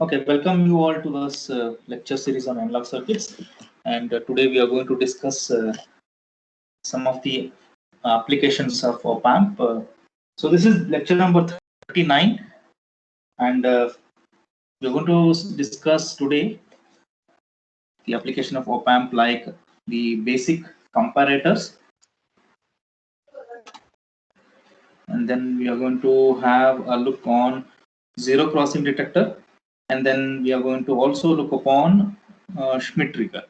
Okay, welcome you all to this lecture series on analog circuits. And today we are going to discuss some of the applications of op amp. So this is lecture number 39, and we're going to discuss today the application of op amp, like the basic comparators, and then we are going to have a look on zero crossing detector, and then we are going to also look upon Schmitt trigger.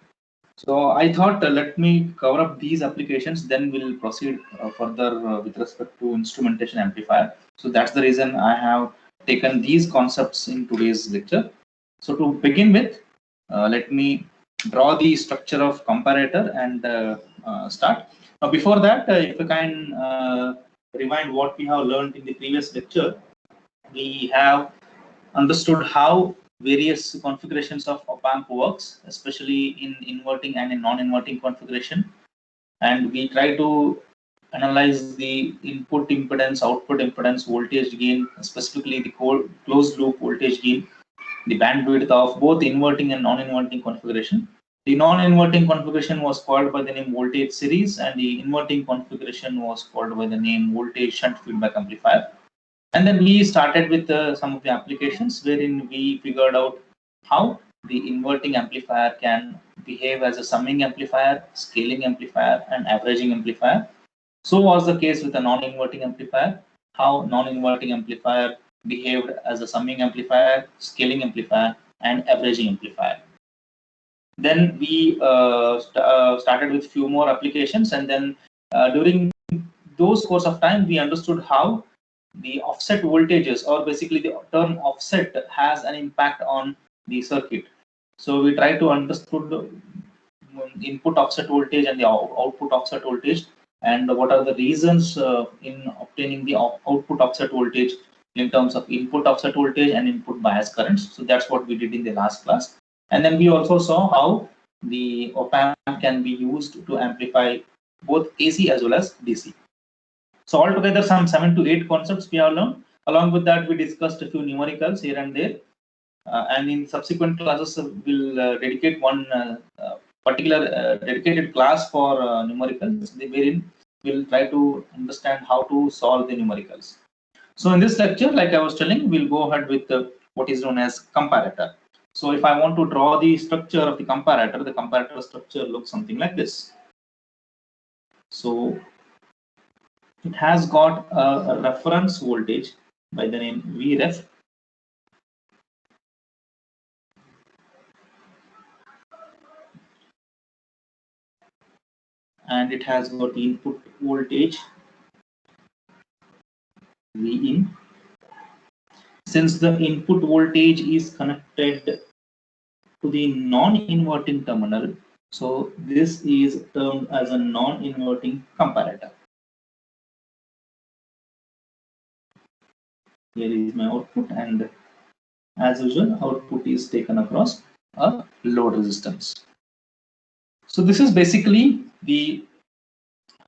So I thought let me cover up these applications, then we'll proceed further with respect to instrumentation amplifier. So that's the reason I have taken these concepts in today's lecture. So to begin with, let me draw the structure of comparator and start. Now before that, if you can rewind what we have learned in the previous lecture, we have understood how various configurations of op amp works, especially in inverting and in non-inverting configuration. And we try to analyze the input impedance, output impedance, voltage gain, specifically the closed loop voltage gain, the bandwidth of both inverting and non-inverting configuration. The non-inverting configuration was called by the name voltage series, and the inverting configuration was called by the name voltage shunt feedback amplifier. And then we started with some of the applications wherein we figured out how the inverting amplifier can behave as a summing amplifier, scaling amplifier, and averaging amplifier. So was the case with a non-inverting amplifier, how non-inverting amplifier behaved as a summing amplifier, scaling amplifier, and averaging amplifier. Then we started with few more applications, and then during those course of time, we understood how the offset voltages, or basically the term offset, has an impact on the circuit. So we try to understood the input offset voltage and the output offset voltage, and what are the reasons in obtaining the output offset voltage in terms of input offset voltage and input bias currents. So that's what we did in the last class. And then we also saw how the op amp can be used to amplify both AC as well as DC. So altogether, some 7 to 8 concepts we have learned. Along with that, we discussed a few numericals here and there. And in subsequent classes, we'll dedicate one particular dedicated class for numericals, wherein we'll try to understand how to solve the numericals. So in this lecture, like I was telling, we'll go ahead with what is known as comparator. So if I want to draw the structure of the comparator structure looks something like this. So it has got a reference voltage by the name Vref, and it has got the input voltage Vin. Since the input voltage is connected to the non-inverting terminal, so this is termed as a non-inverting comparator. Here is my output, and as usual, output is taken across a load resistance. So this is basically the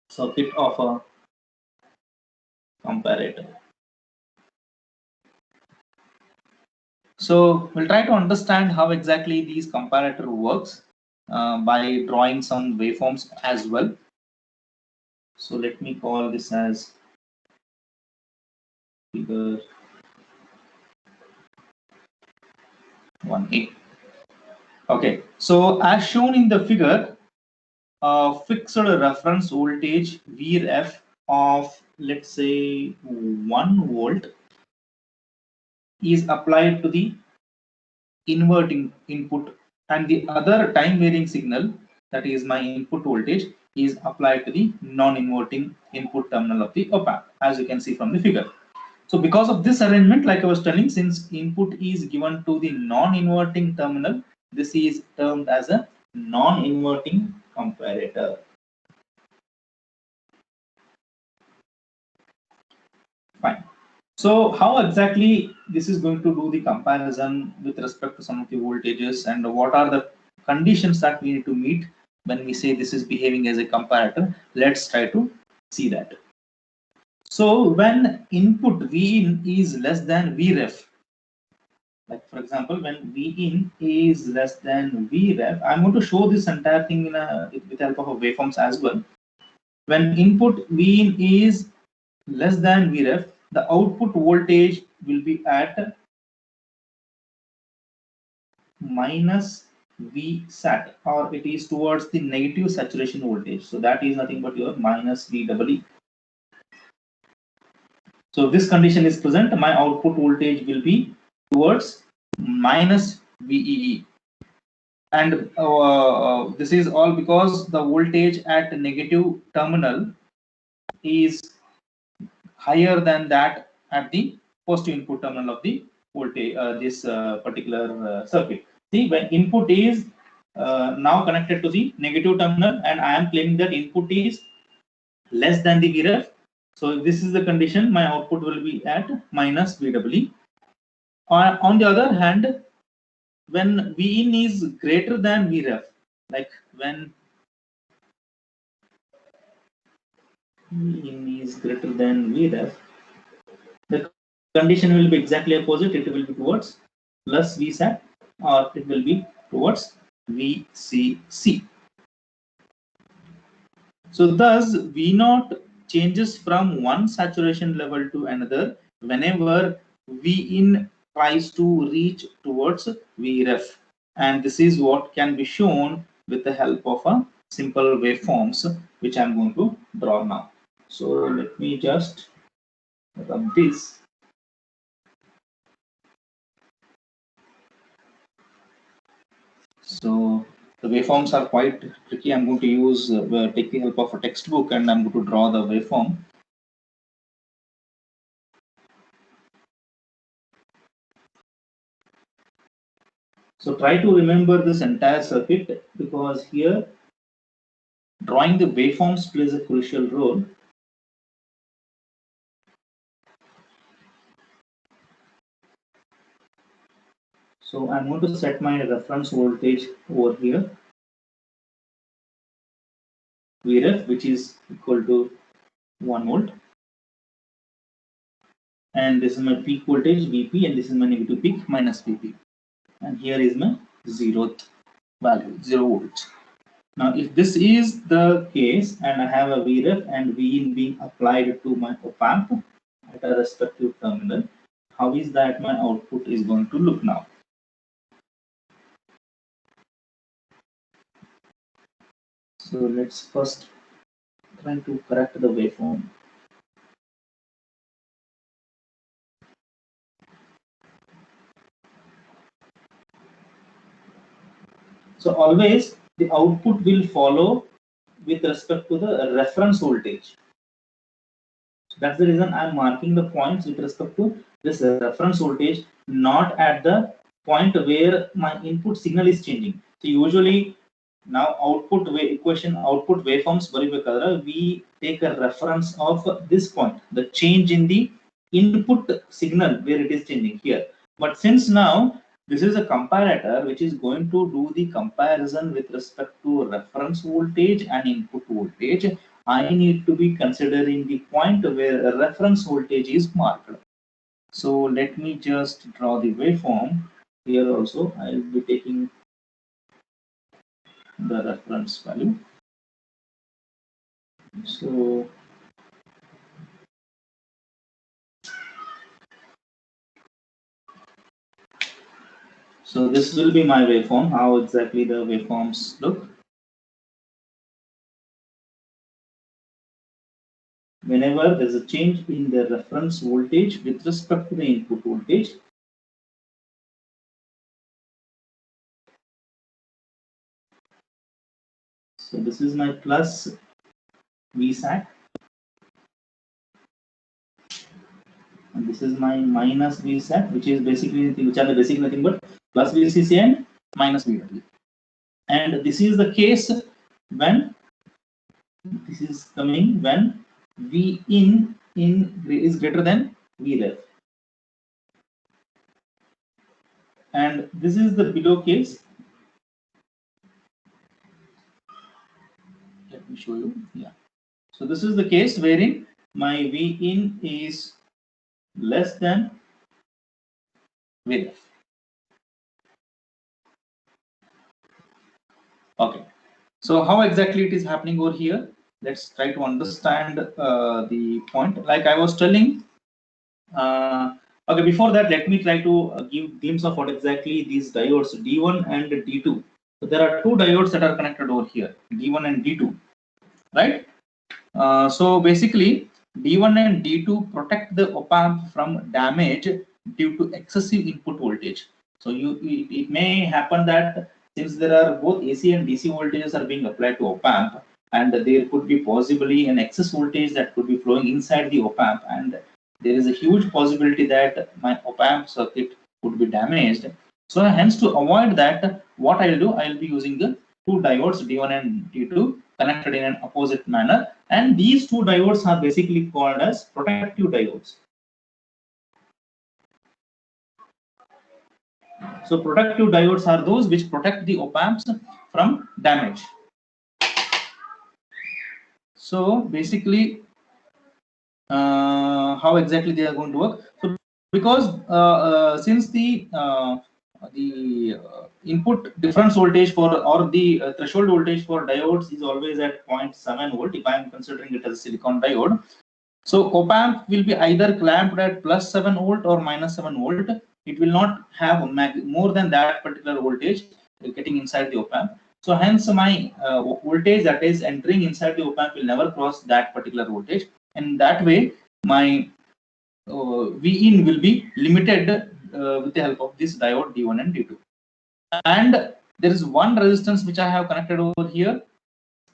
circuit of a comparator. So we'll try to understand how exactly these comparator works by drawing some waveforms as well. So let me call this as figure 1A. Okay, so as shown in the figure, a fixed reference voltage Vref of, let's say, 1 volt is applied to the inverting input, and the other time varying signal, that is my input voltage, is applied to the non-inverting input terminal of the op amp, as you can see from the figure. So because of this arrangement, like I was telling, since input is given to the non-inverting terminal, this is termed as a non-inverting comparator. Fine. So how exactly this is going to do the comparison with respect to some of the voltages, and what are the conditions that we need to meet when we say this is behaving as a comparator? Let's try to see that. So when input Vin is less than Vref, Like for example, when Vin is less than Vref, I'm going to show this entire thing in with the help of a waveforms as well. When input Vin is less than Vref, the output voltage will be at minus Vsat, or it is towards the negative saturation voltage. So that is nothing but your minus VEE. So if this condition is present, my output voltage will be towards minus VEE. And this is all because the voltage at negative terminal is higher than that at the positive input terminal of the voltage, this particular circuit. See, when input is now connected to the negative terminal, and I am claiming that input is less than the Vref. So if this is the condition, my output will be at minus VEE. On the other hand, when Vin is greater than Vref, like when Vin is greater than Vref, the condition will be exactly opposite. It will be towards plus Vsat, or it will be towards VCC. So thus V0 changes from one saturation level to another whenever Vin tries to reach towards Vref, and this is what can be shown with the help of a simple waveforms, which I'm going to draw now. So let me just rub this. So the waveforms are quite tricky. I'm going to use take the help of a textbook, and I'm going to draw the waveform. So try to remember this entire circuit, because here drawing the waveforms plays a crucial role. So I'm going to set my reference voltage over here, Vref, which is equal to 1 volt, and this is my peak voltage Vp, and this is my negative peak minus Vp, and here is my zeroth value, 0 volts. Now if this is the case, and I have a Vref and Vin being applied to my op-amp at a respective terminal, how is that my output is going to look now? So let's first try to correct the waveform. So always the output will follow with respect to the reference voltage. So that's the reason I'm marking the points with respect to this reference voltage, not at the point where my input signal is changing. So usually now output equation, output waveforms, we take a reference of this point, the change in the input signal where it is changing here. But since now this is a comparator which is going to do the comparison with respect to reference voltage and input voltage, I need to be considering the point where a reference voltage is marked. So let me just draw the waveform. Here also I will be taking the reference value. So this will be my waveform, how exactly the waveforms look. Whenever there is a change in the reference voltage with respect to the input voltage, so this is my plus Vsat, and this is my minus Vsat, which is basically nothing but plus VCC and minus VW. And this is the case when this is coming when Vin is greater than Vref. And this is the below case. Let me show you. Yeah. So this is the case wherein my Vin is less than Vref. Okay, so how exactly it is happening over here? Let's try to understand the point. Like I was telling, okay, before that, let me try to give glimpse of what exactly these diodes D1 and D2. So there are two diodes that are connected over here, D1 and D2, right? So basically, D1 and D2 protect the op-amp from damage due to excessive input voltage. So it may happen that since there are both AC and DC voltages are being applied to op-amp, and there could be possibly an excess voltage that could be flowing inside the op-amp, and there is a huge possibility that my op-amp circuit could be damaged. So hence, to avoid that, what I'll do, I'll be using the two diodes D1 and D2 connected in an opposite manner, and these two diodes are basically called as protective diodes. So protective diodes are those which protect the op-amps from damage. So basically, how exactly they are going to work? So because since the input difference voltage for, or the threshold voltage for diodes is always at 0.7 volt, if I am considering it as a silicon diode, so op-amp will be either clamped at +7 volt or -7 volt. It will not have more than that particular voltage getting inside the op-amp. So hence my voltage that is entering inside the op-amp will never cross that particular voltage, and that way my V in will be limited with the help of this diode D1 and D2. And there is one resistance which I have connected over here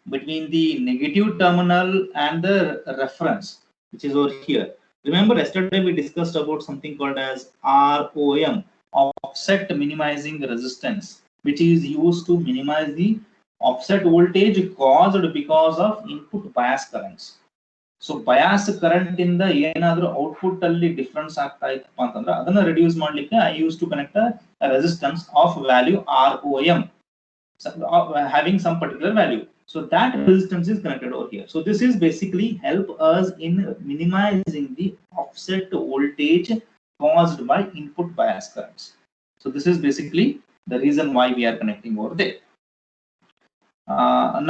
between the negative terminal and the reference, which is over here. Remember, yesterday we discussed about something called as ROM, offset minimizing resistance, which is used to minimize the offset voltage caused because of input bias currents. So bias current in the ಏನಾದರೂ output ಅಲ್ಲಿ difference ಆಗ್ತಾ ಇತ್ತಪ್ಪ ಅಂತಂದ್ರೆ ಅದನ್ನ reduce ಮಾಡ್ಲಿಕ್ಕೆ I used to connect a resistance of value ROM, having some particular value. So that resistance is connected over here. So this is basically help us in minimizing the offset voltage caused by input bias currents. So this is basically the reason why we are connecting over there.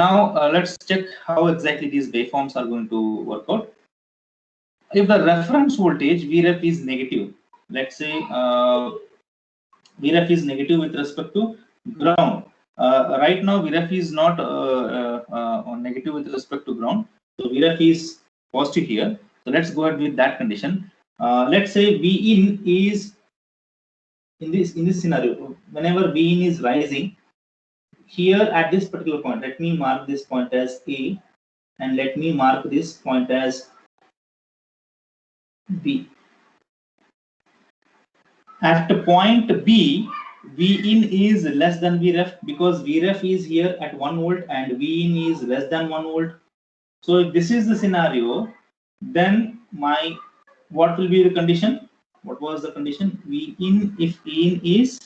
Now let's check how exactly these waveforms are going to work out. If the reference voltage Vref is negative, let's say Vref is negative with respect to ground. Right now Vref is not negative with respect to ground, so Vref is positive here. So let's go ahead with that condition. Let's say Vin is in this scenario, whenever Vin is rising here at this particular point, let me mark this point as A, and let me mark this point as B. At point B, Vin is less than Vref because Vref is here at 1 volt and Vin is less than 1 volt. So if this is the scenario, then what will be the condition? What was the condition? Vin, if Vin is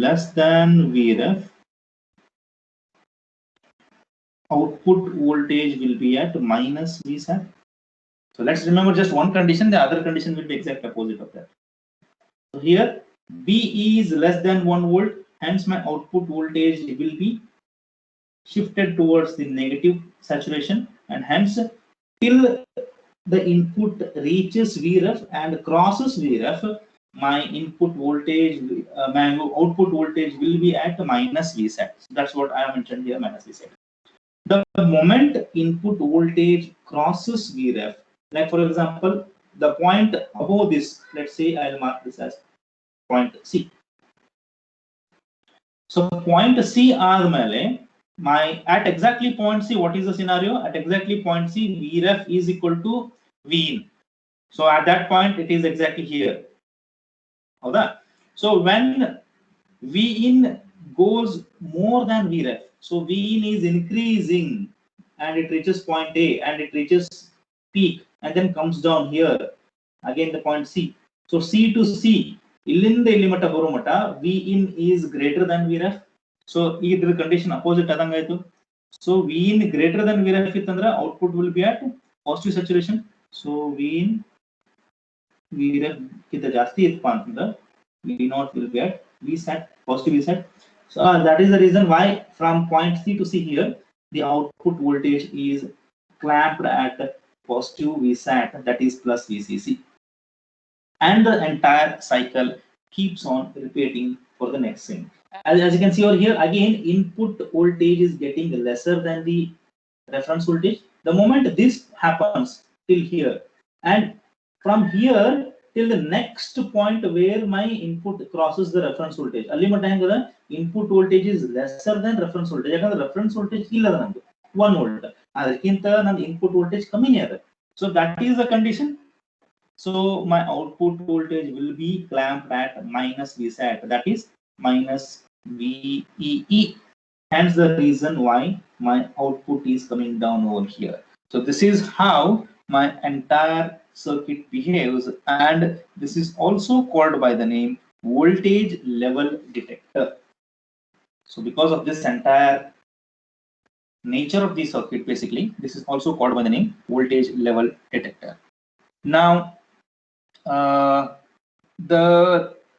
less than Vref, output voltage will be at minus Vsat. So let's remember just one condition, the other condition will be exact opposite of that. So here B is less than 1 volt, hence my output voltage will be shifted towards the negative saturation, and hence till the input reaches Vref and crosses Vref, my input voltage, my output voltage will be at minus Vsat. So that's what I have mentioned here, minus Vsat. The moment input voltage crosses Vref, like for example, the point above this, let's say I'll mark this as point C. So point C ಆದ್ಮೇಲೆ at exactly point C, what is the scenario? At exactly point C, Vref is equal to Vin. So at that point, it is exactly here. So when Vin goes more than Vref, so Vin is increasing and it reaches point A and it reaches peak and then comes down here again the point C. So C to C, illinda illi matta baro matta Vin is greater than Vref. So either condition opposite adangaitu. So Vin greater than Vref itandra output will be at positive saturation. So Vin Vref ಗಿಂತ ಜಾಸ್ತಿ ಇತ್ತಪ್ಪ ಅಂತಂದ್ರೆ V0 will be at Vsat, positive Vsat. So that is the reason why from point C to C here, the output voltage is clamped at positive Vsat, that is plus VCC. And the entire cycle keeps on repeating for the next thing. As you can see over here, again, input voltage is getting lesser than the reference voltage. The moment this happens till here, and from here till the next point where my input crosses the reference voltage, ಅಲ್ಲಿ ಮಟ್ಟ ಹೆಂಗದ input voltage is lesser than reference voltage. ಯಾಕಂದ್ರೆ reference voltage ಇಲ್ಲ ನಮ್ದು 1 volt, ಅದಕ್ಕಿಂತ ನನ್ನ input voltage ಕಮ್ಮಿನೇ ಅದ. So that is the condition. So my output voltage will be clamped at minus Vsat, that is minus VEE. Hence the reason why my output is coming down over here. So this is how my entire circuit behaves, and this is also called by the name voltage level detector. So because of this entire nature of the circuit, basically this is also called by the name voltage level detector. Now the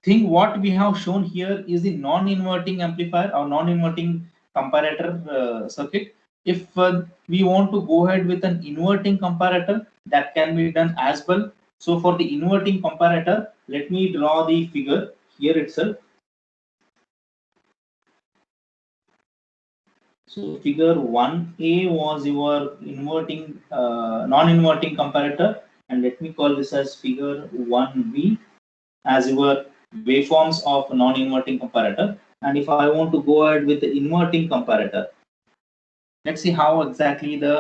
thing what we have shown here is the non-inverting amplifier or non-inverting comparator circuit. If we want to go ahead with an inverting comparator, that can be done as well. So for the inverting comparator, let me draw the figure here itself. So figure 1a was your inverting non-inverting comparator, and let me call this as figure 1b as your waveforms of non-inverting comparator. And if I want to go ahead with the inverting comparator, let's see how exactly the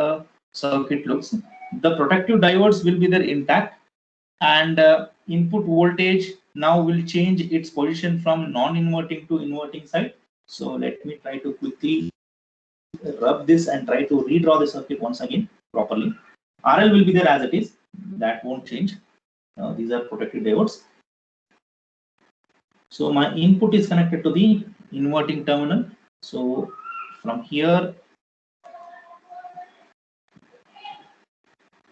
circuit looks. The protective diodes will be there intact, and input voltage now will change its position from non-inverting to inverting side. So let me try to quickly rub this and try to redraw the circuit once again properly. RL will be there as it is, that won't change. These are protective diodes. So my input is connected to the inverting terminal. So from here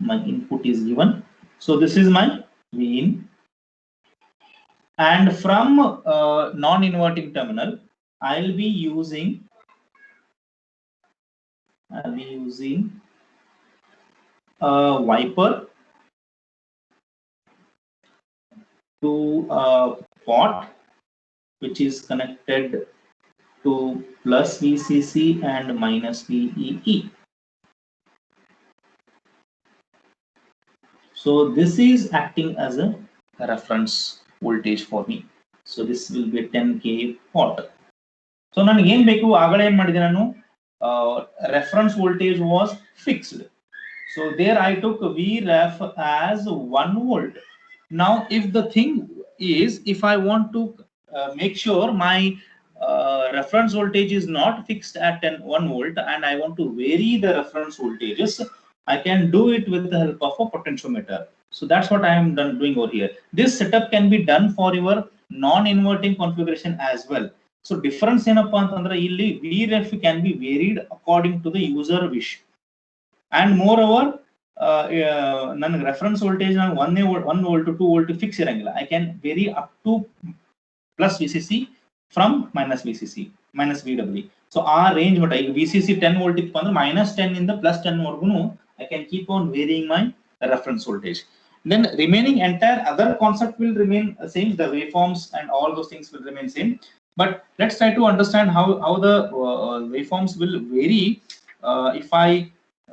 my input is given. So this is my Vin, and from non-inverting terminal I'll be using a wiper to a pot which is connected to plus VCC and minus VEE. So this is acting as a reference voltage for me. So this will be a 10k pot. So ನನಗೆ ಏನು ಬೇಕು, ಆಗಲೇ ಏನು ಮಾಡಿದೆ ನಾನು, reference voltage was fixed. So there I took Vref as 1 volt. Now if the thing is, if I want to make sure my reference voltage is not fixed at 1 volt and I want to vary the reference voltages, I can do it with the help of a potentiometer. So that's what I am doing over here. This setup can be done for your non-inverting configuration as well. So difference ಏನಪ್ಪಾ ಅಂತಂದ್ರೆ ಇಲ್ಲಿ Vref can be varied according to the user wish. And moreover, ನನ್ನ reference voltage ನಾನು 1 volt to 2 volt fix ಇರಂಗಿಲ್ಲ. I can vary up to plus VCC from minus VCC, minus VW. So our range ಮಟ್ಟ ಈಗ VCC 10 volt ಇತ್ತು ಅಂದ್ರೆ minus 10 ಇಂದ plus 10 ವರೆಗೂ I can keep on varying my reference voltage. Then remaining entire other concept will remain same. The waveforms and all those things will remain same. But let's try to understand how the waveforms will vary if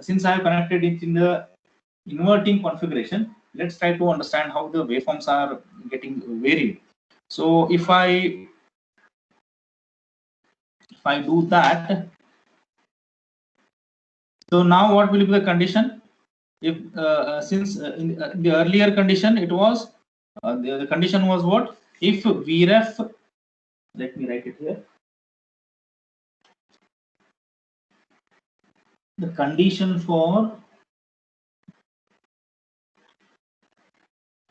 since I have connected it in the inverting configuration. Let's try to understand how the waveforms are getting varied. So if I do that, so now what will be the condition? If since in the earlier condition it was the condition was what? If Vref, let me write it here. The condition for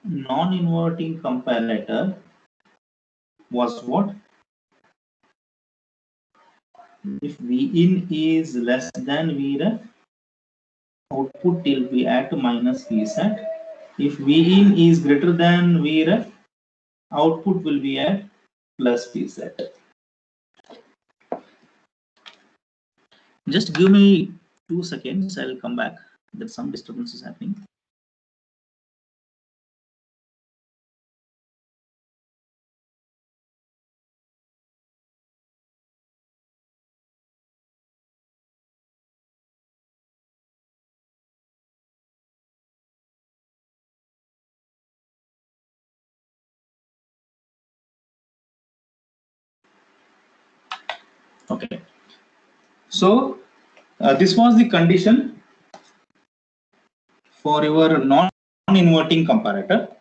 non-inverting comparator was what? If Vin is less than Vref, output will be at minus Vsat, If V in is greater than Vref, output will be at plus Vset. Just give me 2 seconds, I'll come back. There's some disturbance is happening. Okay. So this was the condition for your non-inverting comparator.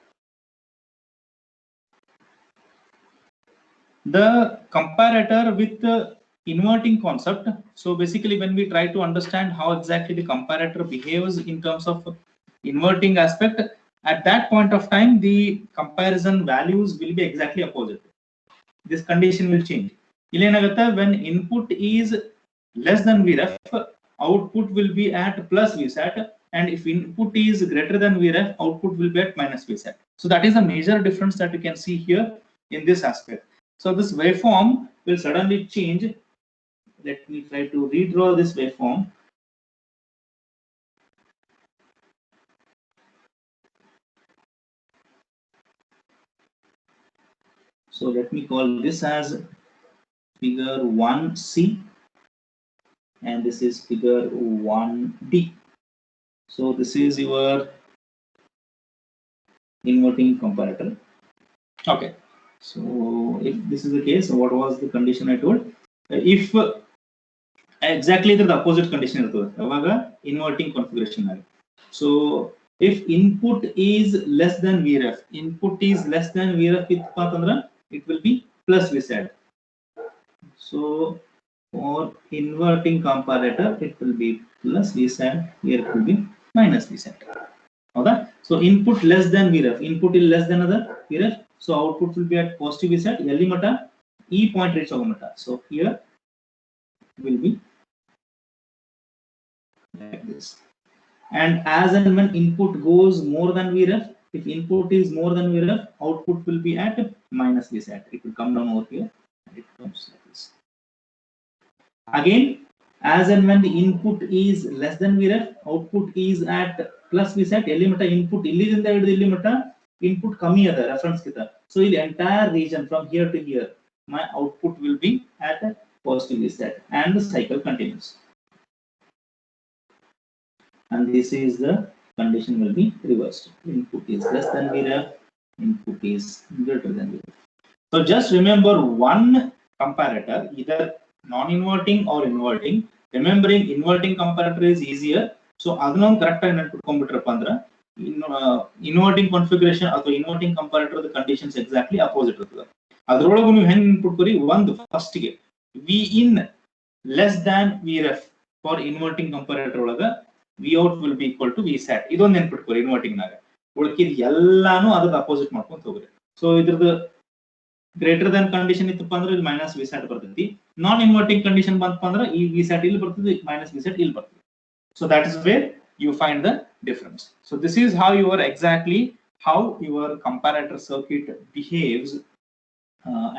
The comparator with the inverting concept. So basically, when we try to understand how exactly the comparator behaves in terms of inverting aspect, at that point of time, the comparison values will be exactly opposite. This condition will change. When input is less than Vref, output will be at plus Vsat, and if input is greater than Vref, output will be at minus Vsat. So that is a major difference that you can see here in this aspect. So this waveform will suddenly change. Let me try to redraw this waveform. So let me call this as figure 1C, and this is figure 1D. So this is your inverting comparator. Okay. So if this is the case, what was the condition I told? If exactly the opposite condition is inverting configuration. So if input is less than Vref, it will be plus Vsat. So for inverting comparator, it will be plus Vsat. Here it will be minus Vsat. Okay. So input less than Vref, input is less than other Vref. So output will be at positive Vsat. Yelli mata E point reach mata. So here will be like this. And as and when input goes more than Vref, if input is more than Vref, output will be at minus Vsat. It will come down over here. It comes like this. Again, as and when the input is less than Vref, output is at plus Vsat. Elimata input illiginda elimata input kami ada reference kita. So the entire region from here to here, my output will be at a positive Vsat, and the cycle continues. And this is the condition will be reversed. Input is less than Vref, input is greater than Vref. So just remember one comparator, either non-inverting or inverting. Remembering inverting comparator is easier. So adhanonu correct ಆಗಿ ನೆನಪಿಟ್ಕೊಂಡ್ಬಿಟ್ರಪ್ಪ ಅಂದ್ರೆ inverting configuration ಅಥವಾ inverting comparator the conditions exactly opposite ಇರ್ತದೆ. ಅದರೊಳಗೆ ನೀವು ಹೆಂಗೆ ನೆನಪಿಟ್ಕೊರಿ, ಒಂದು first ಗೆ V in less than Vref for inverting comparator ಒಳಗ V out will be equal to Vsat. ಇದೊಂದು ನೆನಪಿಟ್ಕೊರಿ ಇನ್ವರ್ಟಿಂಗ್ ನಾಗ. ಉಳ್ಕಿದ್ ಎಲ್ಲಾನು ಅದಕ್ಕೆ ಅಪೋಸಿಟ್ ಮಾಡ್ಕೊಂತ ಹೋಗ್ರಿ. ಸೊ ಇದ್ರದ್ದು ಗ್ರೇಟರ್ ದನ್ ಕಂಡೀಷನ್ ಇತ್ತಪ್ಪ ಅಂದ್ರೆ ಇಲ್ಲಿ ಮೈನಸ್ Vsat ಬರ್ತೈತಿ. ನಾನ್ ಇನ್ವರ್ಟಿಂಗ್ ಕಂಡೀಷನ್ ಬಂತಪ್ಪ ಅಂದ್ರೆ ಈ Vsat ಇಲ್ಲಿ ಬರ್ತದೆ, ಮೈನಸ್ Vsat ಇಲ್ಲಿ ಬರ್ತದೆ. So that is where you find the difference. So this is how your exactly how your comparator circuit behaves,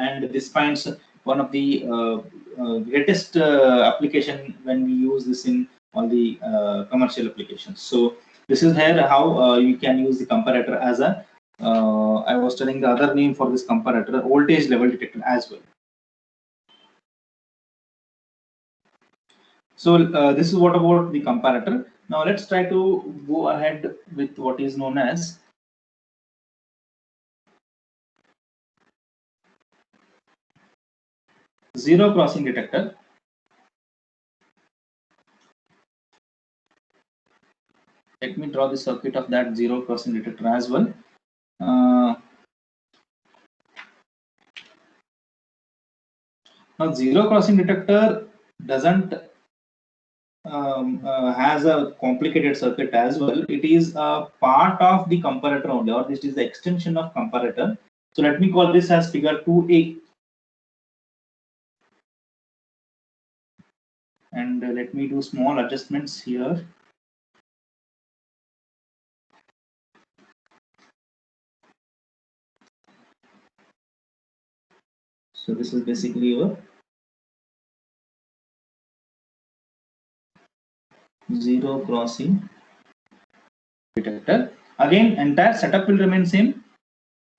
and this finds one of the greatest application when we use this in all the commercial applications. So this is here how you can use the comparator as a I was telling the other name for this comparator, voltage level detector as well. So this is what about the comparator. Now let's try to go ahead with what is known as zero crossing detector. Let me draw the circuit of that zero crossing detector as well. Now zero crossing detector doesn't has a complicated circuit as well. It is a part of the comparator only, or this is the extension of comparator. So let me call this as figure 2A. And let me do small adjustments here. So this is basically your zero crossing detector. Again, entire setup will remain same.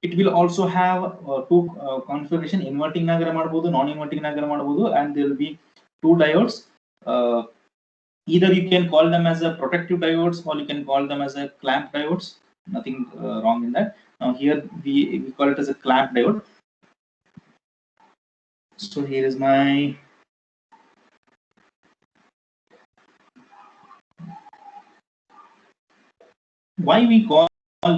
It will also have two configuration: inverting nagar ಮಾಡಬಹುದು, non-inverting nagar ಮಾಡಬಹುದು, and there will be two diodes. Either you can call them as a protective diodes, or you can call them as a clamp diodes. Nothing wrong in that. Now here we call it as a clamp diode. So here is my why we call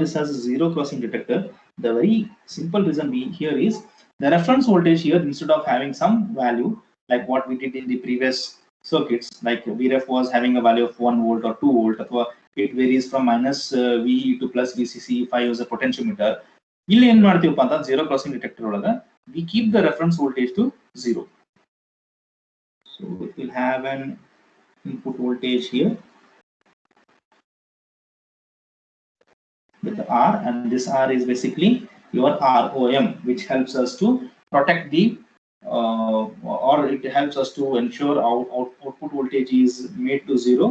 this as a zero crossing detector. The very simple reason here is the reference voltage here, instead of having some value like what we did in the previous circuits, like VREF was having a value of 1 volt or 2 volt, or it varies from minus VE to plus VCC if I use a potentiometer. ಇಲ್ಲಿ ಏನು ಮಾಡ್ತೀವಪ್ಪ ಅಂತ zero crossing detector ಒಳಗ we keep the reference voltage to 0. So it will have an input voltage here with R, and this R is basically your ROM, which helps us to protect the or it helps us to ensure output voltage is made to 0,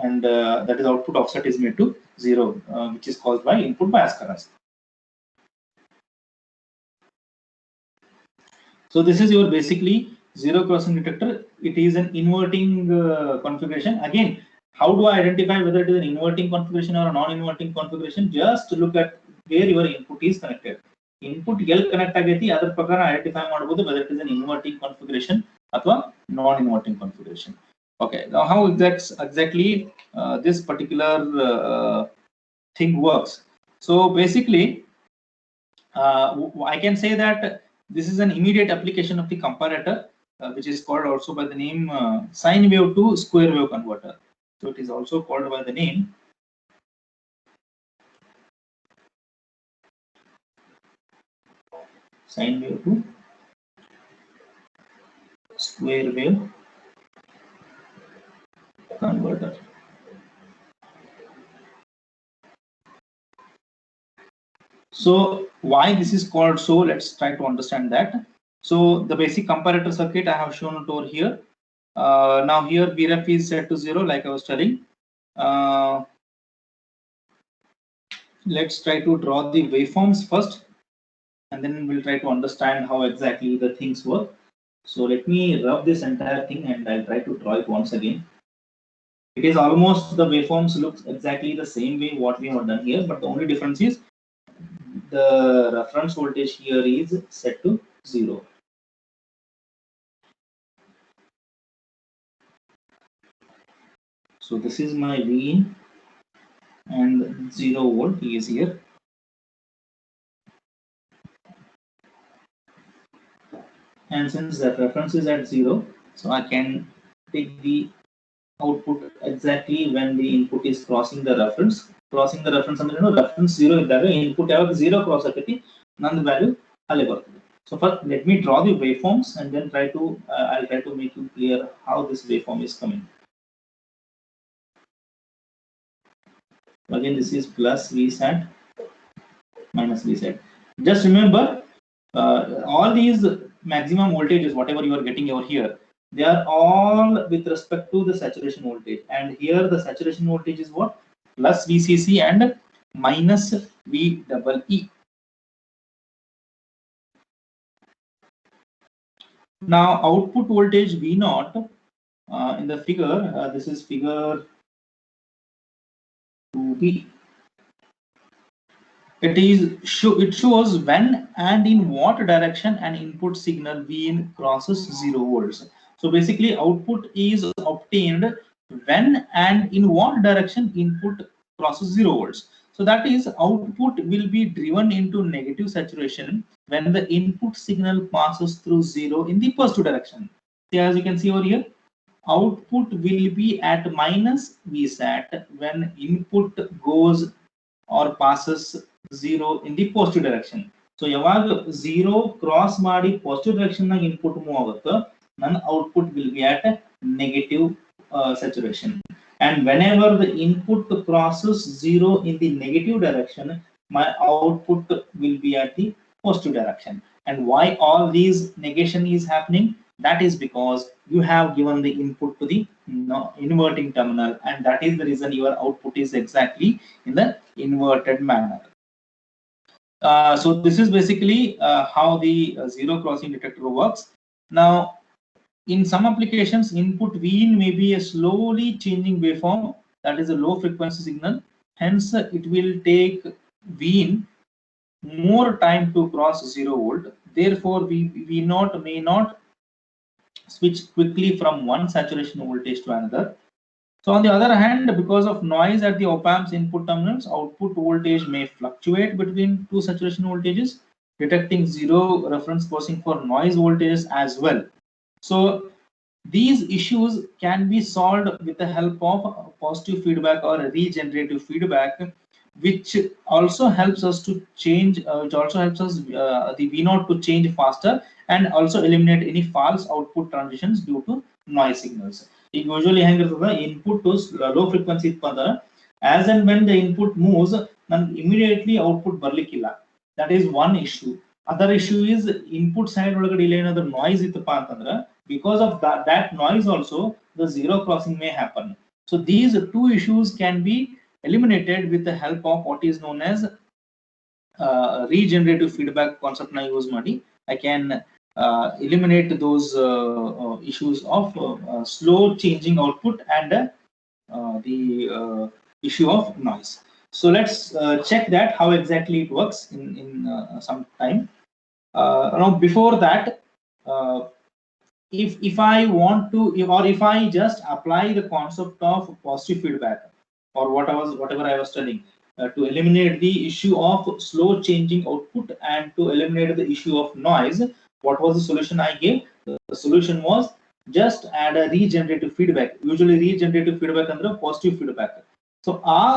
and that is output offset is made to 0, which is caused by input bias current. So this is your basically zero crossing detector. It is an inverting configuration. Again, how do I identify whether it is an inverting configuration or a non-inverting configuration? Just look at where your input is connected. Input ಎಲ್ಲಿ connect ಆಗೈತಿ ಅದರ ಪ್ರಕಾರ identify ಮಾಡಬಹುದು whether it is an inverting configuration ಅಥವಾ non-inverting configuration. Okay, now how exactly this particular thing works. So basically, I can say that this is an immediate application of the comparator, which is called also by the name sine wave to square wave converter. So it is also called by the name sine wave to square wave converter. So why this is called so, let's try to understand that. So the basic comparator circuit I have shown it over here. Now here VREF is set to 0, like I was telling. Let's try to draw the waveforms first, and then we'll try to understand how exactly the things work. So let me rub this entire thing and I'll try to draw it once again. It is almost, the waveforms look exactly the same way what we have done here, but the only difference is the reference voltage here is set to 0. So this is my Vin, and 0 volt is here. And since that reference is at 0, so I can take the output exactly when the input is crossing the reference. Crossing the reference ಅಂದ್ರೆ reference 0 ಇದ್ದಾಗ input ಯಾವಾಗ 0 cross ಆಗತಿ ನನ್ನ value ಅಲ್ಲೇ ಬರ್ತದೆ. So first let me draw the waveforms, and then I'll try to make you clear how this waveform is coming. Again, this is plus Vsat minus Vsat. Just remember, all these maximum voltages, whatever you are getting over here, they are all with respect to the saturation voltage, and here the saturation voltage is what? Plus VCC and minus VEE. Now output voltage V0 in the figure, this is figure 2b. It shows when and in what direction an input signal Vin crosses 0 volts. So basically output is obtained when and in what direction input crosses 0 volts. So that is, output will be driven into negative saturation when the input signal passes through 0 in the positive direction. See, as you can see over here, output will be at minus Vsat when input goes or passes 0 in the positive direction. So ಯಾವಾಗ 0 cross ಮಾಡಿ positive direction ನಾಗ input move ಆಗುತ್ತೋ ನನ್ನ output will be at negative saturation, and whenever the input crosses 0 in the negative direction, my output will be at the positive direction. And why all these negation is happening? That is because you have given the input to the inverting terminal, and that is the reason your output is exactly in the inverted manner. So this is basically how the zero crossing detector works. Now, in some applications, input Vin may be a slowly changing waveform, that is a low frequency signal. Hence, it will take Vin more time to cross 0 volt. Therefore, we may not switch quickly from one saturation voltage to another. So on the other hand, because of noise at the op-amp's input terminals, output voltage may fluctuate between two saturation voltages, detecting zero reference crossing for noise voltages as well. So these issues can be solved with the help of positive feedback or regenerative feedback, which also helps us to change, which also helps us the V0 to change faster and also eliminate any false output transitions due to noise signals. It usually input to low frequency as and when the input moves, then immediately output barlikilla. That is one issue. Other issue is input side delay another noise because of that noise also the zero crossing may happen. So these two issues can be eliminated with the help of what is known as regenerative feedback concept na use ಮಾಡಿ. I can eliminate those issues of slow changing output and the issue of noise. So let's check that how exactly it works in some time. Now before that, if I want to, or if I just apply the concept of positive feedback or whatever I was telling, to eliminate the issue of slow changing output and to eliminate the issue of noise, what was the solution I gave? The solution was just add a regenerative feedback. Usually regenerative feedback ಅಂದ್ರೆ positive feedback. So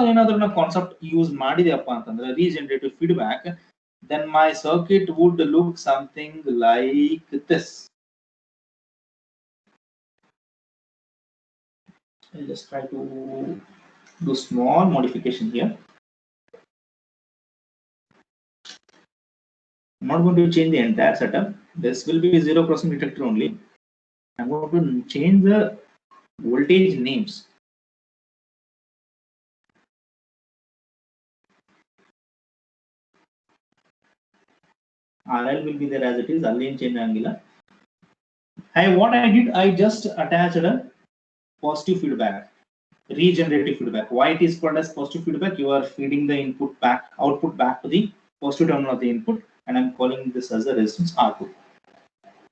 ಏನಾದರೂ ನಾವು concept use ಮಾಡಿದೆಯಪ್ಪ ಅಂತಂದ್ರೆ regenerative feedback, then my circuit would look something like this. I'll just try to do small modification here. I'm not going to change the entire setup. This will be zero crossing detector only. I'm going to change the voltage names. RL will be there as it is. Change angila. What I did, I just attached a positive feedback, regenerative feedback. Why it is called as positive feedback? You are feeding the output back to the positive terminal of the input, and I'm calling this as a resistance R2.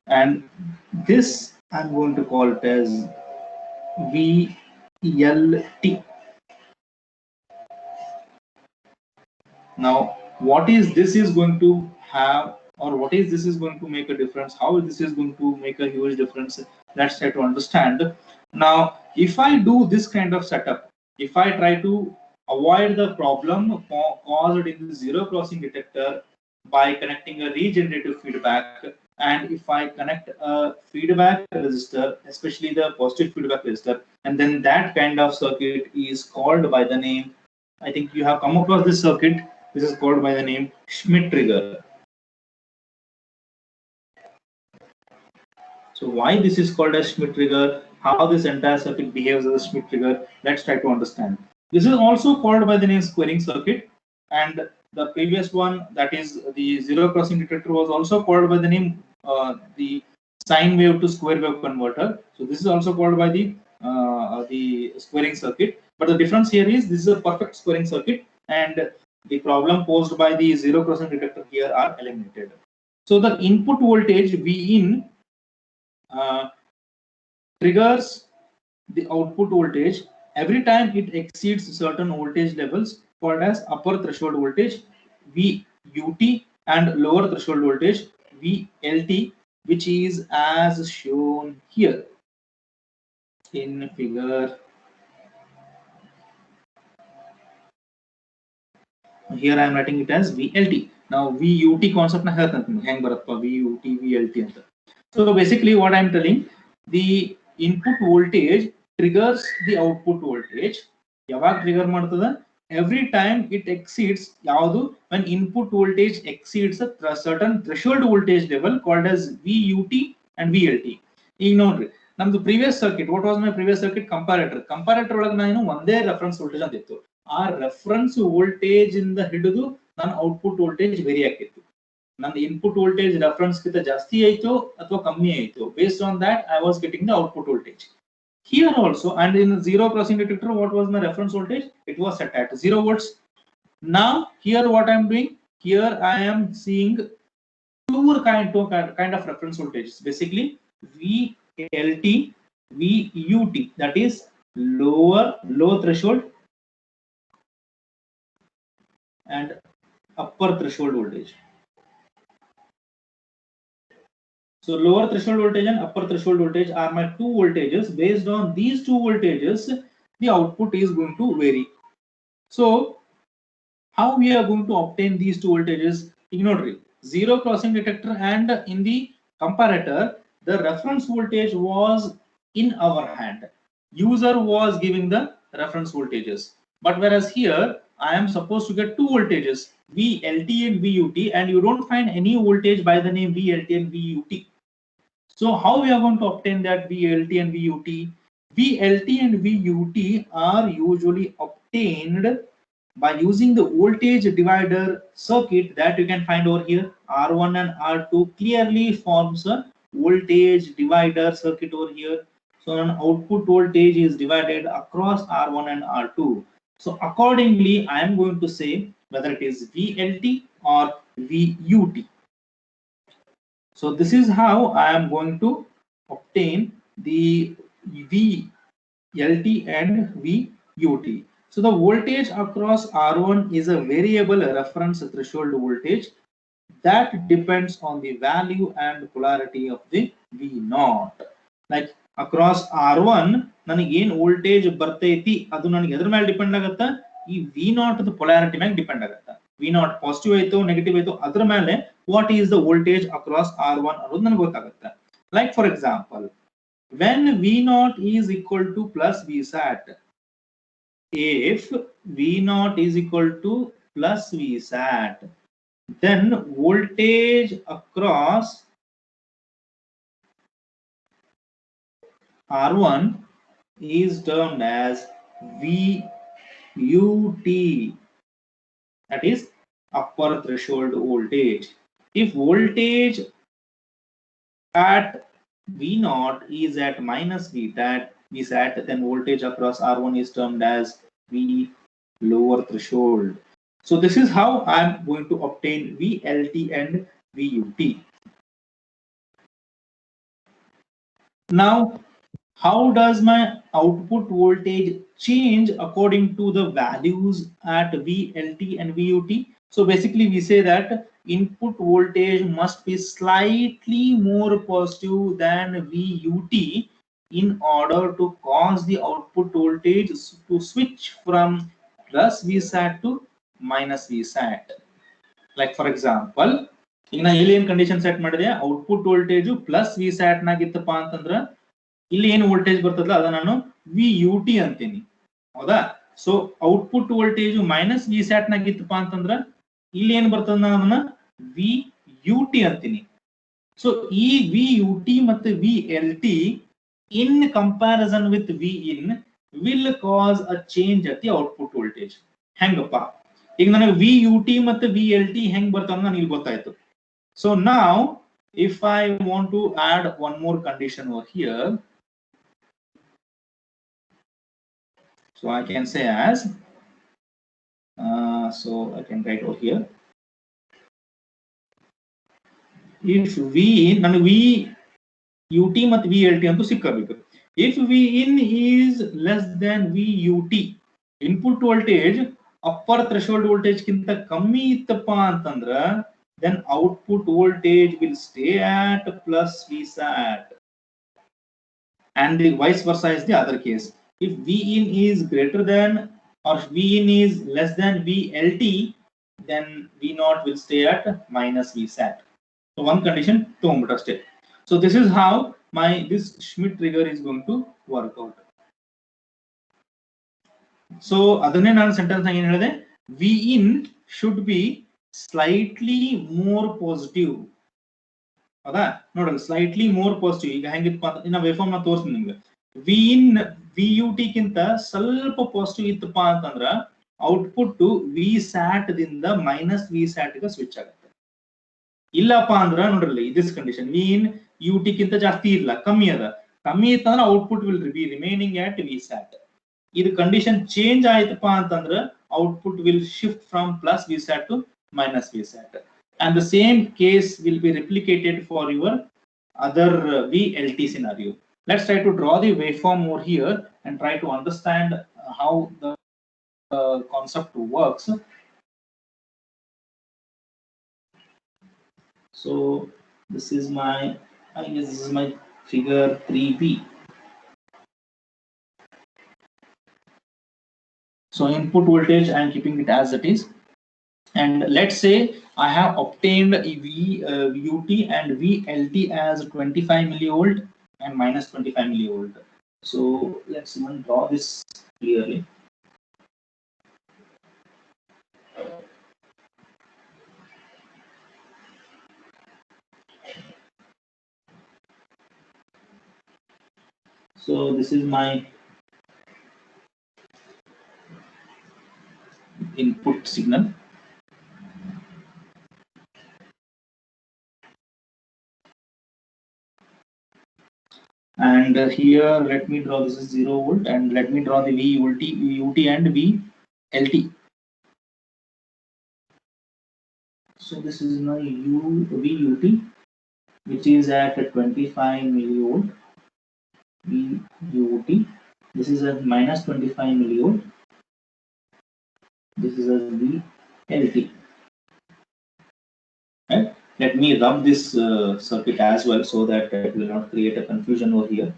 And this I'm going to call it as VLT. Now, what is this is going to have, or what is this is going to make a difference? How this is going to make a huge difference? Let's try to understand. Now, if I do this kind of setup, if I try to avoid the problem caused in the zero crossing detector by connecting a regenerative feedback, and if I connect a feedback resistor, especially the positive feedback resistor, and then that kind of circuit is called by the name, I think you have come across this circuit. This is called by the name Schmitt trigger. So why this is called as Schmitt trigger, how this entire circuit behaves as a Schmitt trigger, let's try to understand. This is also called by the name squaring circuit, and the previous one, that is the zero crossing detector, was also called by the name the sine wave to square wave converter. So this is also called by the squaring circuit, but the difference here is this is a perfect squaring circuit, and the problem posed by the zero crossing detector here are eliminated. So the input voltage Vin triggers the output voltage every time it exceeds certain voltage levels called as upper threshold voltage VUT and lower threshold voltage VLT, which is as shown here in figure. Here I am writing it as VLT. Now VUT concept na hang baratpa VUT VLT anta. So basically what I am telling, the input voltage triggers the output voltage. Yavag trigger ಮಾಡ್ತದ every time it exceeds when input voltage exceeds a certain threshold voltage level called as VUT and VLT. Ignore the previous circuit. What was my previous circuit? Comparator. Comparator one day reference voltage and our reference voltage in the hidudu nan output voltage vary akitu. Nan input voltage reference kita jasti aito athwa kammi aito. Based on that, I was getting the output voltage. Here also, and in zero crossing detector, what was my reference voltage? It was set at 0 volts. Now here what I am doing? Here I am seeing two kind of reference voltages. Basically VLT, VUT, that is low threshold and upper threshold voltage. So lower threshold voltage and upper threshold voltage are my two voltages. Based on these two voltages, the output is going to vary. So how we are going to obtain these two voltages? Ignore it. Zero crossing detector and in the comparator, the reference voltage was in our hand. User was giving the reference voltages. But whereas here, I am supposed to get two voltages, VLT and VUT, and you don't find any voltage by the name VLT and VUT. So how we are going to obtain that VLT and VUT? VLT and VUT are usually obtained by using the voltage divider circuit that you can find over here. R1 and R2 clearly forms a voltage divider circuit over here. So an output voltage is divided across R1 and R2. So accordingly, I am going to say whether it is VLT or VUT. So this is how I am going to obtain the VLT and VUT. So the voltage across R1 is a variable reference threshold voltage that depends on the value and polarity of the V0. Like across R1, ನನಗೆ ಏನು voltage ಬರ್ತೈತಿ ಅದು ನನಗೆ ಎದ್ರ ಮೇಲೆ depend ಆಗುತ್ತಾ ಈ V0 the polarity ಮೇಲೆ ಡಿಪೆಂಡ್ ಆಗುತ್ತಾ V0 ಪಾಸಿಟಿವ್ ಆಯ್ತು ನೆಗೆಟಿವ್ ಆಯ್ತು ಅದರ ಮೇಲೆ what is the voltage across R1 ಅನ್ನೋದು ನನಗೆ ಗೊತ್ತಾಗುತ್ತೆ. Like for example, when V0 is equal to plus Vsat, if V0 is equal to plus Vsat, then voltage across R1 is termed as VUT, that is upper threshold voltage. If voltage at V0 is at minus Vsat, then voltage across R1 is termed as V lower threshold. So this is how I am going to obtain VLT and VUT. Now, how does my output voltage change according to the values at VLT and VUT? So basically we say that input voltage must be slightly more positive than VUT in order to cause the output voltage to switch from plus Vsat to minus Vsat. Like for example, ಈಗ ನಾ ಇಲ್ಲಿ ಏನು condition set ಮಾಡಿದೆ output voltage plus Vsat ನಾಗಿತ್ತಪ್ಪ ಅಂತಂದ್ರ ಇಲ್ಲಿ ಏನು voltage ಬರ್ತದಲ್ಲ ಅದ ನಾನು VUT ಅಂತೀನಿ ಹೌದಾ. So output voltage minus Vsat ನಾಗಿತ್ತಪ್ಪ ಅಂತಂದ್ರ ಇಲ್ಲಿ ಏನು ಬರ್ತದ ಅದನ್ನ VUT ಅಂತೀನಿ. ಸೊ ಈ VUT ಮತ್ತು VLT in comparison with Vin will cause a change at the output voltage. ಹೆಂಗಪ್ಪ ಈಗ ನನಗೆ VUT ಮತ್ತು VLT ಹೆಂಗ್ ಬರ್ತಾವ ನನಗೆ ಇಲ್ಲಿ ಗೊತ್ತಾಯ್ತು. So now if I want to add one more condition over here, so I can say as so I can write over here, if Vin ನನಗೆ VUT ಮತ್ತು VLT ಅಂತೂ ಸಿಕ್ಕಬೇಕು. If Vin is less than VUT, input voltage upper threshold voltage ಗಿಂತ ಕಮ್ಮಿ ಇತ್ತಪ್ಪ ಅಂತಂದ್ರ then output voltage will stay at plus Vsat, and the vice versa is the other case. If Vin is greater than or Vin is less than VLT, then V0 will stay at minus Vsat. So one condition to stay. So this is how this Schmitt trigger is going to work out. So ಅದನ್ನೇ ನಾನು sentence ಏನು ಹೇಳಿದೆ, V in should be slightly more positive. ಹೌದಾ ನೋಡಲ್ಲ, slightly more positive. ಈಗ ಹೆಂಗಿತ್ತಪ್ಪ ಅಂತ ಇನ್ನ wave form ನ ತೋರಿಸ್ತೀನಿ ನಿಮ್ಗೆ. V in V U T ಗಿಂತ ಸ್ವಲ್ಪ ಪಾಸಿಟಿವ್ ಇತ್ತಪ್ಪ ಅಂತಂದ್ರ ಔಟ್ಪುಟ್ ವಿ ಸ್ಯಾಟ್ ದಿಂದ ಮೈನಸ್ ವಿ ಸ್ಯಾಟ್ ಗೆ ಸ್ವಿಚ್ ಆಗುತ್ತೆ. ಇಲ್ಲಪ್ಪ ಅಂದ್ರ ನೋಡ್ರಿ ಇದಿಸ್ condition, V in U T ಗಿಂತ ಜಾಸ್ತಿ ಇಲ್ಲ, ಕಮ್ಮಿ ಅದ, ಕಮ್ಮಿ ಇತ್ತಂದ್ರ output will be remaining at V sat. ಇದು ಕಂಡೀಷನ್ ಚೇಂಜ್ ಆಯ್ತಪ್ಪ ಅಂತಂದ್ರ output will shift from plus V sat to minus VSAT, and the same case will be replicated for your other VLT scenario. Let's try to draw the waveform over here and try to understand how the concept works. So this is my, I guess this is my figure 3b. So input voltage I am keeping it as it is, and let's say I have obtained a VUT and VLT as 25 millivolt and minus 25 millivolt. So let's even draw this clearly. So this is my input signal. And here let me draw, this is 0 volt, and let me draw the VUT and VLT. So this is my VUT, which is at 25 millivolt. VUT, this is at minus 25 millivolt. This is a VLT. Right? Let me rub this circuit as well so that it will not create a confusion over here.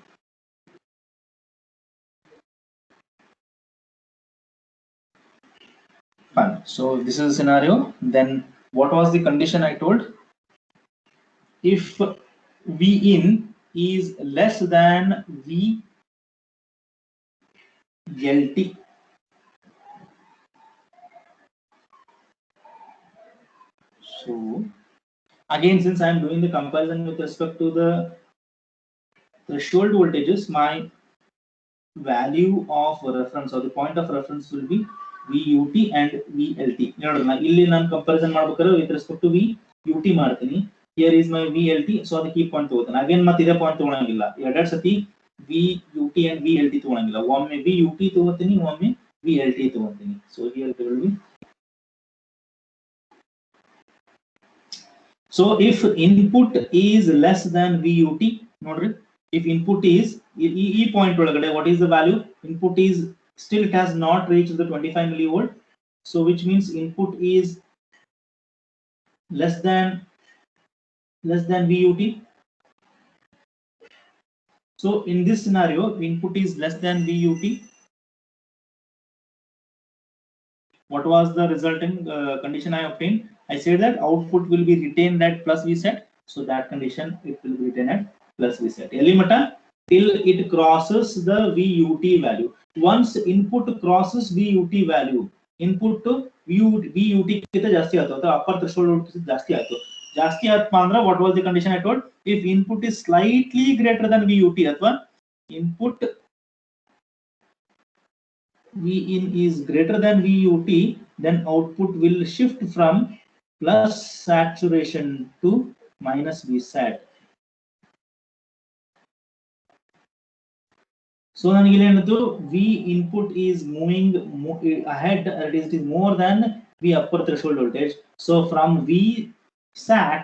Fine. So this is a scenario. Then what was the condition I told? If V in is less than VLT, so again, since I am doing the comparison with respect to the threshold voltages, my value of reference or the point of reference will be VUT and VLT. ನೋಡೋಣ ಇಲ್ಲಿ ನಾನು comparison ಮಾಡಬೇಕಾದ್ರೆ with respect to VUT ಮಾಡ್ತೀನಿ. Here is my VLT, so ಅದಕ್ಕೆ ಈ point ತಗೋತೀನಿ. Again ಮತ್ತೆ ಇದೇ ಪಾಯಿಂಟ್ ತಗೊಳಂಗಿಲ್ಲ, ಎರಡೆರಡು ಸತಿ VUT and VLT ತಗೊಳಂಗಿಲ್ಲ, ಒಮ್ಮೆ VUT ತಗೋತೀನಿ, ಒಮ್ಮೆ VLT ತಗೋತೀನಿ. So here there will be, so if input is less than VUT, ನೋಡ್ರಿ, if input is e point ಒಳಗಡೆ what is the value? Input is still, it has not reached the 25 millivolt, so which means input is less than VUT. So in this scenario, input is less than VUT. What was the resulting condition I obtained? I said that output will be retained at plus VSAT, so that condition it will be retained at plus VSAT. Elimata till it crosses the VUT value. Once input crosses VUT value, input to VUT कितना जास्ती आता है, upper threshold voltage जास्ती आता है. जास्ती आता है, what was the condition I told? If input is slightly greater than VUT, अथवा input V in is greater than VUT, then output will shift from plus saturation to minus VSAT. So V input is moving ahead, it is more than V upper threshold voltage. So from VSAT,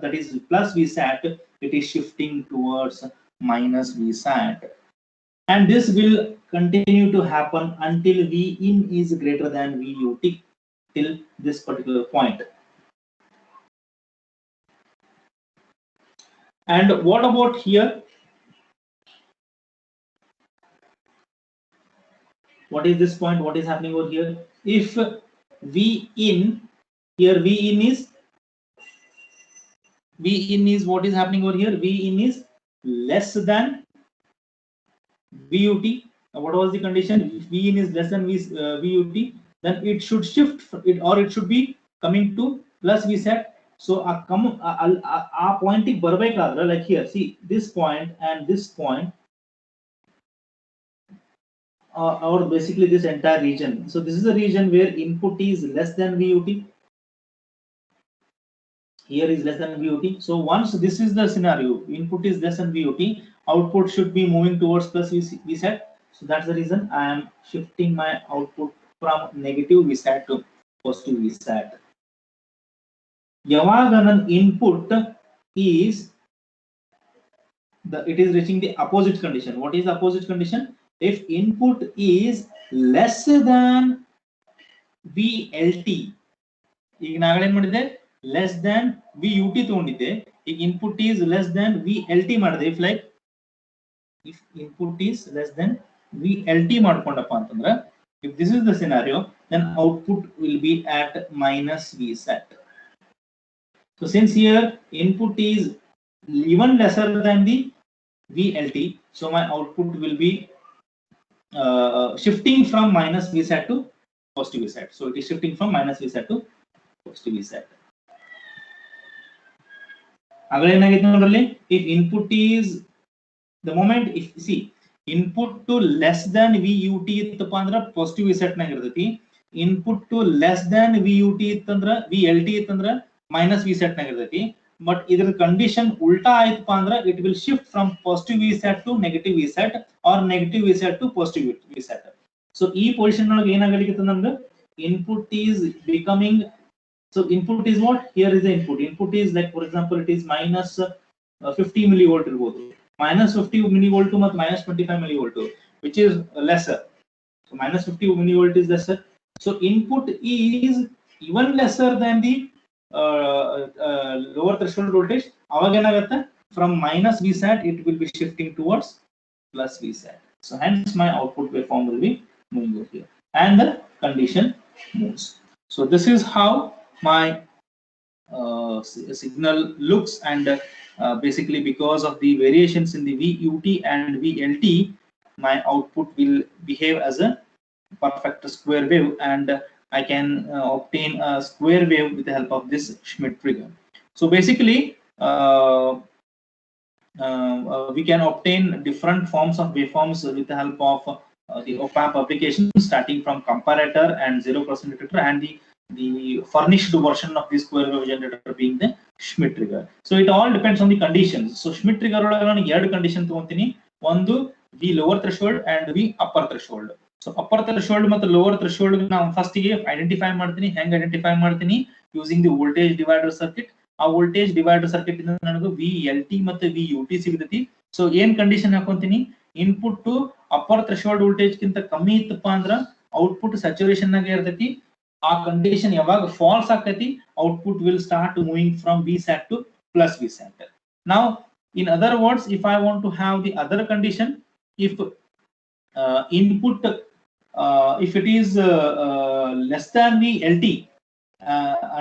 that is plus VSAT, it is shifting towards minus VSAT. And this will continue to happen until V in is greater than VUT till this particular point. And what about here? What is this point? What is happening over here? If V in, here V in is what is happening over here? V in is less than VUT. what was the condition? If V in is less than VUT, then it should shift it, or it should be coming to plus VSAT. So a point like here, see this point and this point, or basically this entire region. So this is a region where input is less than VUT. Here is less than VUT. So once this is the scenario, input is less than VUT, output should be moving towards plus VSAT. So that's the reason I am shifting my output from negative VSAT to positive VSAT. Yavaga an input is it is reaching the opposite condition. What is the opposite condition? If input is less than VLT, less than VUT ತಗೊಂಡಿದ್ದೆ, if input is less than VLT ಮಾಡಿದೆ, if input is less than VLT ಮಾಡ್ಕೊಂಡಪ್ಪ ಅಂತಂದ್ರೆ, if this is the scenario, then output will be at minus VSAT. So since here input is even lesser than the VLT, so my output will be shifting from minus VSAT to positive VSAT. So it is shifting from minus VSAT to positive VSAT. If input is the moment, if see input to less than VUT positive VSAT nagirdati, input to less than VUT VLT minus VSAT nagirdati, but either condition ulta aayitpa andra it will shift from positive VSAT to negative VSAT or negative VSAT to positive VSAT. So e position nolage enagalike namge input is becoming, so input is what? Here is the input. Input is like, for example, it is minus 50 millivolt irbodu. Minus 50 millivolt to minus 25 millivolt, which is lesser. So minus 50 millivolt is lesser. So input is even lesser than the lower threshold voltage. From minus VSAT, it will be shifting towards plus VSAT. So hence my output waveform will be moving over here, and the condition moves. So this is how my signal looks, and basically because of the variations in the VUT and VLT, my output will behave as a perfect square wave, and I can obtain a square wave with the help of this Schmitt trigger. So basically we can obtain different forms of waveforms with the help of the op-amp application, starting from comparator and zero crossing detector, and the furnished version of this square wave generator being the Schmitt trigger. So it all depends on the conditions. So Schmitt trigger ಎರಡು condition ತಗೊಂತೀನಿ, ಒಂದು the lower threshold and the upper threshold. So upper threshold ಮತ್ತು lower threshold ನಾವು first ಗೆ identify ಮಾಡ್ತೀನಿ. ಹೆಂಗ್ identify ಮಾಡ್ತೀನಿ? Using the voltage divider circuit. ಆ voltage divider circuit ಇಂದ ನನಗೆ VLT ಮತ್ತು VUT ಸಿಗತೈತಿ. ಸೊ ಏನ್ ಕಂಡೀಷನ್ ಹಾಕೊಂತೀನಿ? Input to upper threshold voltage ಗಿಂತ ಕಮ್ಮಿ ಇತ್ತಪ್ಪ ಅಂದ್ರ ಔಟ್ಪುಟ್ ಸ್ಯಾಚುರೇಷನ್ ನಾಗ ಇರ್ತೈತಿ. ಆ ಕಂಡೀಷನ್ ಯಾವಾಗ ಫಾಲ್ಸ್ ಆಗ್ತೈತಿ, output will start moving from VSAT to plus VSAT. Now in other words, if I want to have the other condition, if input if it is less than VLT,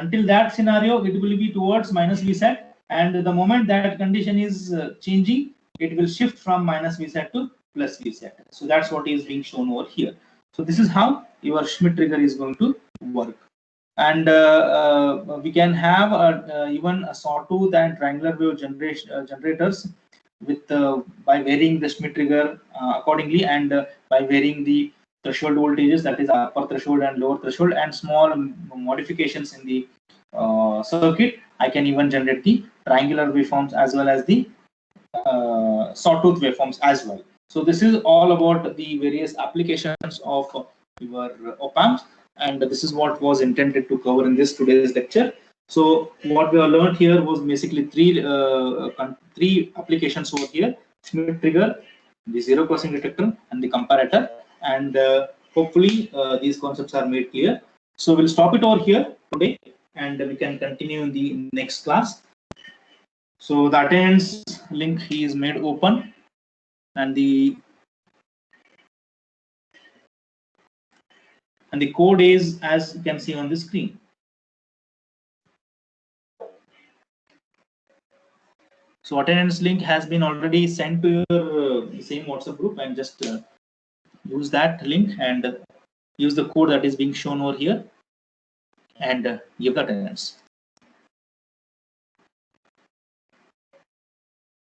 until that scenario it will be towards minus VSAT, and the moment that condition is changing, it will shift from minus VSAT to plus VSAT. So that's what is being shown over here. So this is how your Schmitt trigger is going to work. And we can have even a sawtooth and triangular wave generators with by varying the Schmitt trigger accordingly, and by varying the threshold voltages, that is upper threshold and lower threshold, and small modifications in the circuit, I can even generate the triangular waveforms as well as the sawtooth waveforms as well. So this is all about the various applications of your op-amps, and this is what was intended to cover in this today's lecture. So what we have learned here was basically three applications over here: Schmitt trigger, the zero crossing detector, and the comparator. And hopefully these concepts are made clear. So we'll stop it over here today, and we can continue in the next class. So the attendance link is made open, and the code is as you can see on the screen. So attendance link has been already sent to your same WhatsApp group. I'm just use that link and use the code that is being shown over here and give the attendance.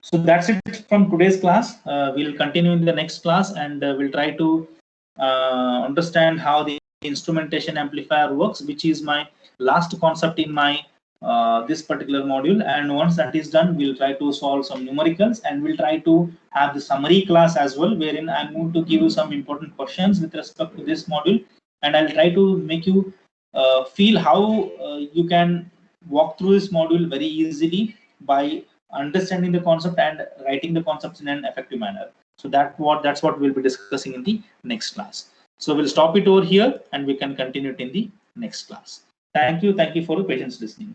So that's it from today's class. We'll continue in the next class, and we'll try to understand how the instrumentation amplifier works, which is my last concept in my this particular module. And once that is done, we'll try to solve some numericals, and we'll try to have the summary class as well, wherein I'm going to give you some important questions with respect to this module, and I'll try to make you feel how you can walk through this module very easily by understanding the concept and writing the concepts in an effective manner. So that's what we'll be discussing in the next class. So we'll stop it over here and we can continue it in the next class. Thank you for your patience listening.